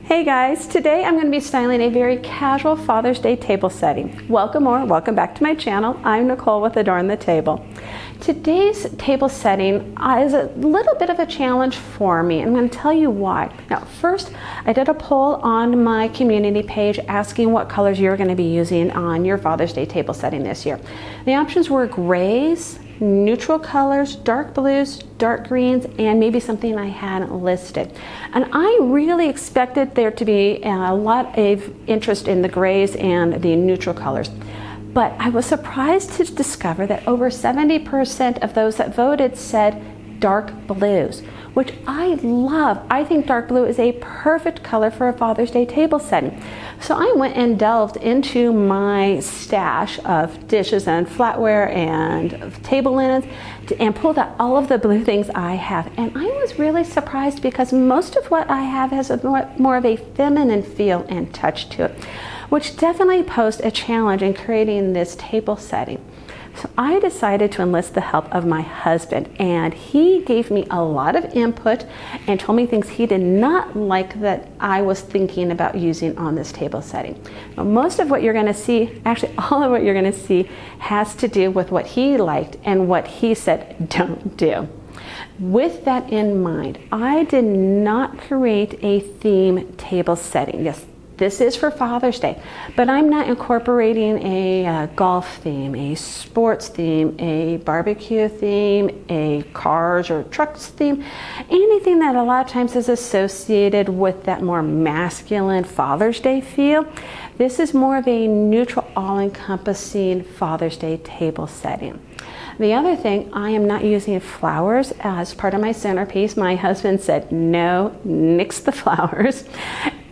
Hey guys, today I'm going to be styling a very casual Father's Day table setting. Welcome welcome back to my channel. I'm Nicole with Adorn the Table. Today's table setting is a little bit of a challenge for me. I'm going to tell you why. Now first, I did a poll on my community page asking what colors you're going to be using on your Father's Day table setting this year. The options were grays, neutral colors, dark blues, dark greens, and maybe something I hadn't listed. And I really expected there to be a lot of interest in the grays and the neutral colors. But I was surprised to discover that over 70% of those that voted said dark blues, which I love. I think dark blue is a perfect color for a Father's Day table setting. So I went and delved into my stash of dishes and flatware and table linens and pulled out all of the blue things I have. And I was really surprised because most of what I have has more of a feminine feel and touch to it, which definitely posed a challenge in creating this table setting. So I decided to enlist the help of my husband, and he gave me a lot of input and told me things he did not like that I was thinking about using on this table setting. Now, most of what you're going to see, actually all of what you're going to see, has to do with what he liked and what he said don't do. With that in mind, I did not create a theme table setting. Yes, this is for Father's Day, but I'm not incorporating a golf theme, a sports theme, a barbecue theme, a cars or trucks theme, anything that a lot of times is associated with that more masculine Father's Day feel. This is more of a neutral, all-encompassing Father's Day table setting. The other thing, I am not using flowers as part of my centerpiece. My husband said, no, nix the flowers.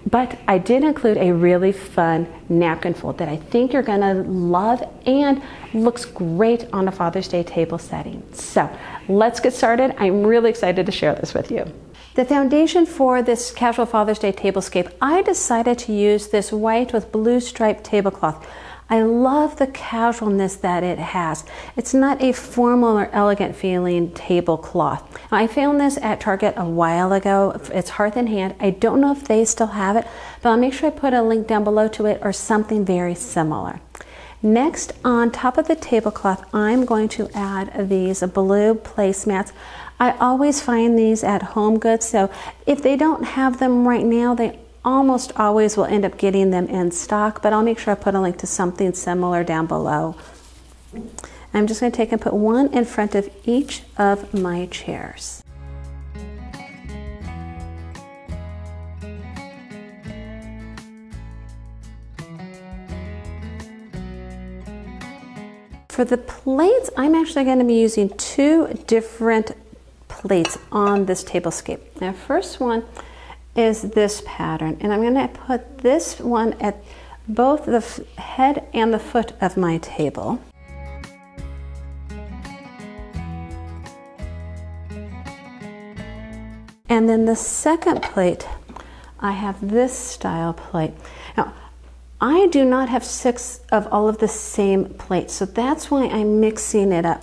But I did include a really fun napkin fold that I think you're gonna love and looks great on a Father's Day table setting. So let's get started. I'm really excited to share this with you. The foundation for this casual Father's Day tablescape, I decided to use this white with blue striped tablecloth. I love the casualness that it has. It's not a formal or elegant feeling tablecloth. I found this at Target a while ago. It's Hearth and Hand. I don't know if they still have it, but I'll make sure I put a link down below to it or something very similar. Next, on top of the tablecloth, I'm going to add these blue placemats. I always find these at Home Goods, so if they don't have them right now, they almost always will end up getting them in stock, but I'll make sure I put a link to something similar down below. I'm just going to take and put one in front of each of my chairs. For the plates, I'm actually going to be using two different plates on this tablescape. Now, first one is this pattern, and I'm going to put this one at both the head and the foot of my table. And then the second plate, I have this style plate. Now, I do not have 6 of all of the same plates, so that's why I'm mixing it up.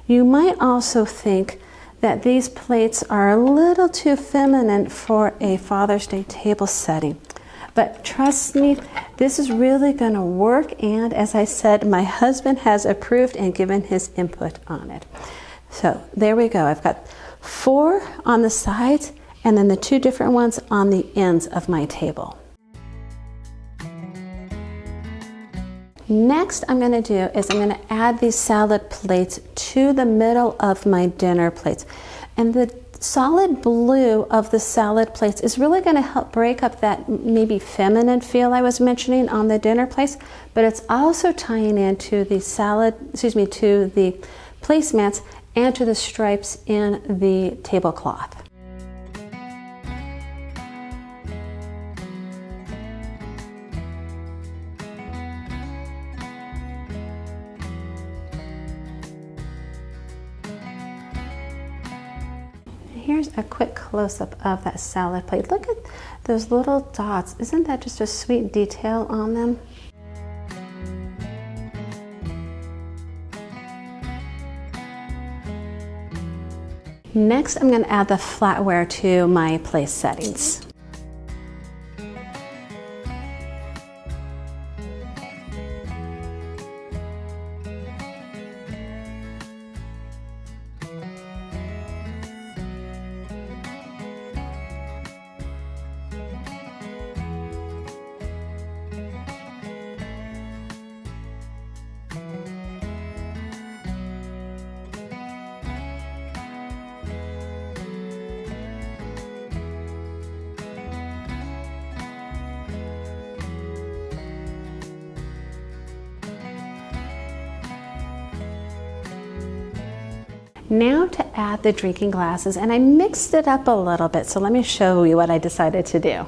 You might also think that these plates are a little too feminine for a Father's Day table setting. But trust me, this is really going to work, and as I said, my husband has approved and given his input on it. So there we go. I've got 4 on the sides and then the 2 different ones on the ends of my table. Next I'm going to do is I'm going to add these salad plates to the middle of my dinner plates. And the solid blue of the salad plates is really going to help break up that maybe feminine feel I was mentioning on the dinner plates, but it's also tying into the to the placemats and to the stripes in the tablecloth. Here's a quick close-up of that salad plate. Look at those little dots. Isn't that just a sweet detail on them? Next, I'm going to add the flatware to my place settings. Now to add the drinking glasses, and I mixed it up a little bit, so let me show you what I decided to do.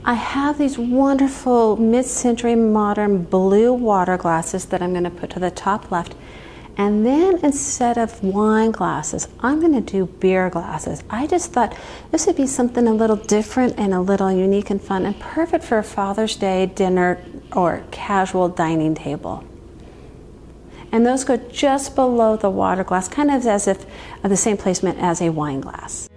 I have these wonderful mid-century modern blue water glasses that I'm going to put to the top left, and then instead of wine glasses, I'm going to do beer glasses. I just thought this would be something a little different and a little unique and fun and perfect for a Father's Day dinner or casual dining table. And those go just below the water glass, kind of as if the same placement as a wine glass.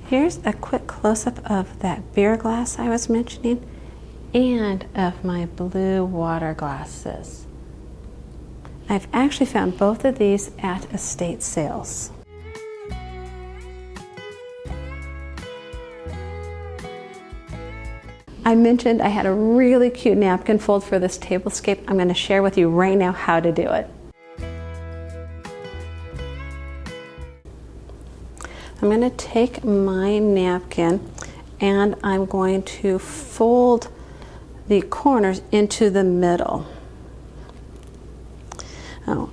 Here's a quick close-up of that beer glass I was mentioning and of my blue water glasses. I've actually found both of these at estate sales. I mentioned I had a really cute napkin fold for this tablescape. I'm going to share with you right now how to do it. I'm going to take my napkin and I'm going to fold the corners into the middle. Now,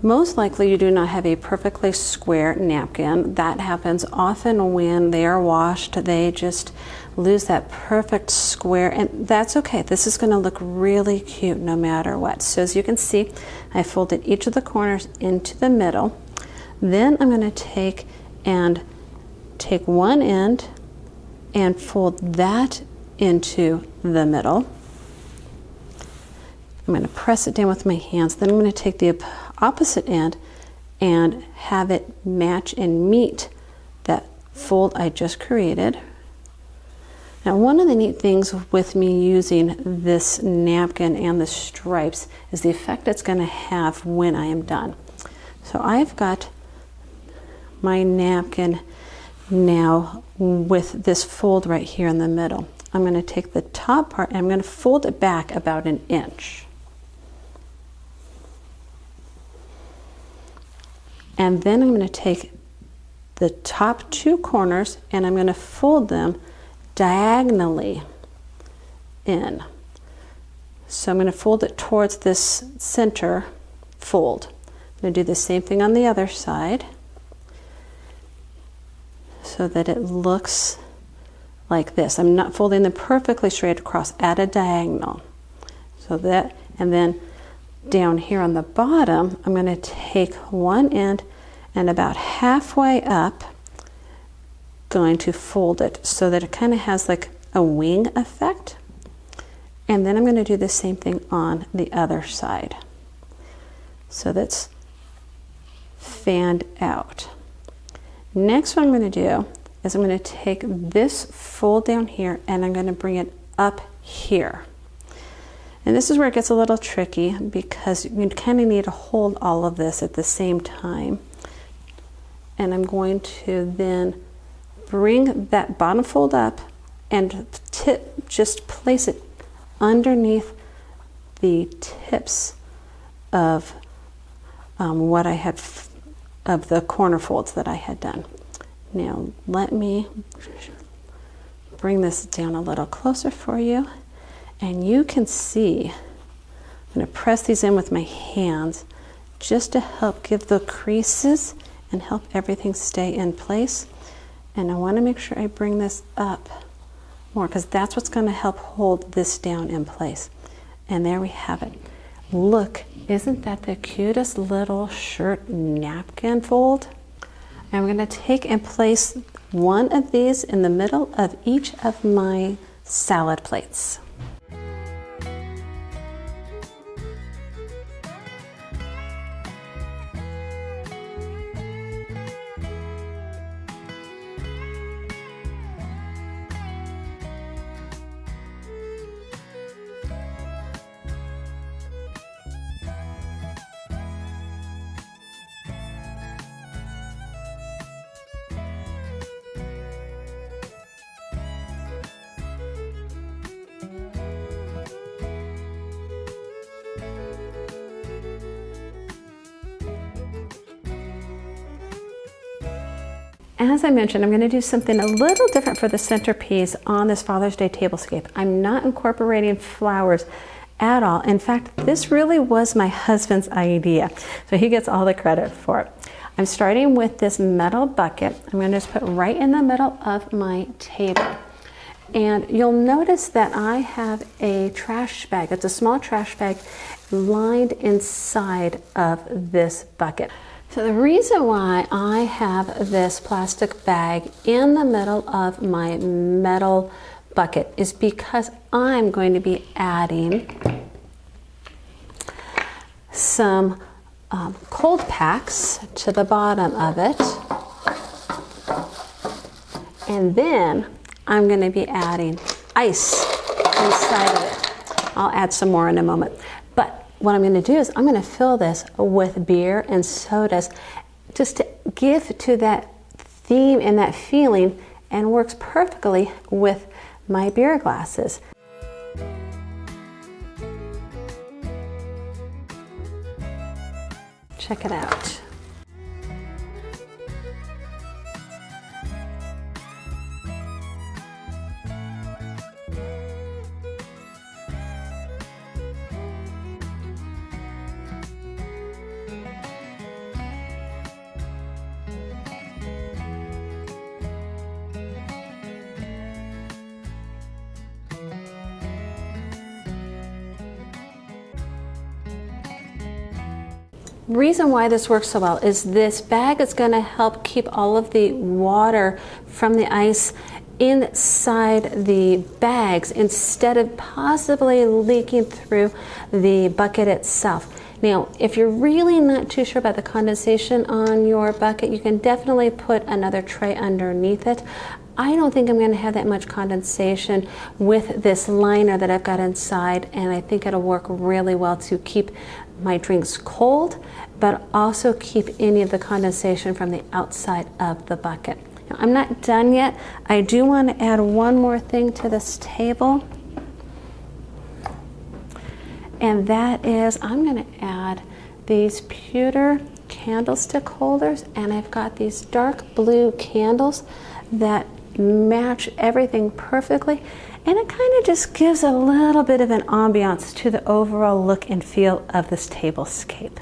most likely you do not have a perfectly square napkin. That happens often when they are washed. They just lose that perfect square, and that's okay. This is going to look really cute no matter what. So as you can see, I folded each of the corners into the middle. Then I'm going to take one end and fold that into the middle. I'm going to press it down with my hands. Then I'm going to take the opposite end and have it match and meet that fold I just created. Now, one of the neat things with me using this napkin and the stripes is the effect it's going to have when I am done. So I've got my napkin now with this fold right here in the middle. I'm going to take the top part and I'm going to fold it back about an inch. And then I'm going to take the top two corners and I'm going to fold them diagonally in. So I'm going to fold it towards this center fold. I'm going to do the same thing on the other side, so that it looks like this. I'm not folding them perfectly straight across, at a diagonal. So that, and then down here on the bottom, I'm going to take one end and about halfway up, going to fold it so that it kind of has like a wing effect. And then I'm going to do the same thing on the other side. So that's fanned out. Next, what I'm going to do is I'm going to take this fold down here and I'm going to bring it up here. And this is where it gets a little tricky because you kind of need to hold all of this at the same time. And I'm going to then bring that bottom fold up and just place it underneath the tips of what I had of the corner folds that I had done. Now let me bring this down a little closer for you, and you can see I'm going to press these in with my hands just to help give the creases and help everything stay in place. And I want to make sure I bring this up more, because that's what's going to help hold this down in place. And there we have it. Look, isn't that the cutest little shirt napkin fold? And we're going to take and place one of these in the middle of each of my salad plates. As I mentioned, I'm going to do something a little different for the centerpiece on this Father's Day tablescape. I'm not incorporating flowers at all. In fact, this really was my husband's idea, so he gets all the credit for it. I'm starting with this metal bucket. I'm going to just put right in the middle of my table. And you'll notice that I have a trash bag. It's a small trash bag lined inside of this bucket. So the reason why I have this plastic bag in the middle of my metal bucket is because I'm going to be adding some cold packs to the bottom of it. And then I'm going to be adding ice inside of it. I'll add some more in a moment. But what I'm going to do is I'm going to fill this with beer and sodas just to give to that theme and that feeling, and works perfectly with my beer glasses. Check it out. Reason why this works so well is this bag is going to help keep all of the water from the ice inside the bags instead of possibly leaking through the bucket itself. Now, if you're really not too sure about the condensation on your bucket, you can definitely put another tray underneath it. I don't think I'm going to have that much condensation with this liner that I've got inside, and I think it'll work really well to keep my drinks cold, but also keep any of the condensation from the outside of the bucket. Now, I'm not done yet. I do want to add one more thing to this table, and that is I'm going to add these pewter candlestick holders, and I've got these dark blue candles that match everything perfectly, and it kind of just gives a little bit of an ambiance to the overall look and feel of this tablescape.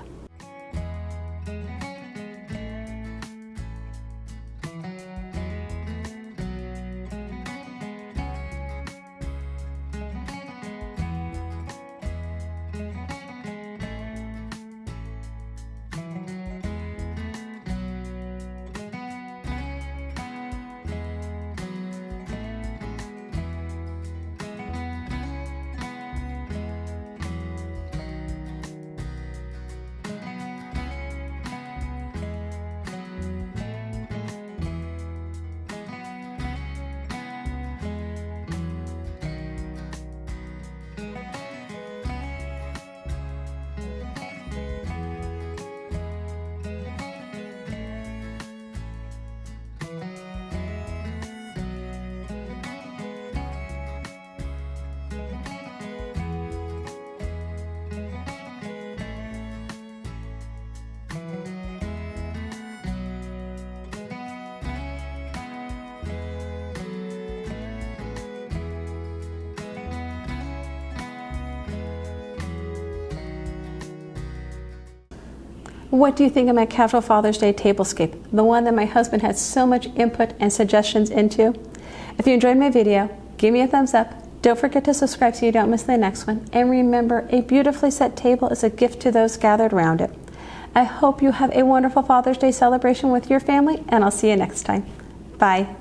What do you think of my casual Father's Day tablescape, the one that my husband had so much input and suggestions into? If you enjoyed my video, give me a thumbs up. Don't forget to subscribe so you don't miss the next one. And remember, a beautifully set table is a gift to those gathered around it. I hope you have a wonderful Father's Day celebration with your family, and I'll see you next time. Bye.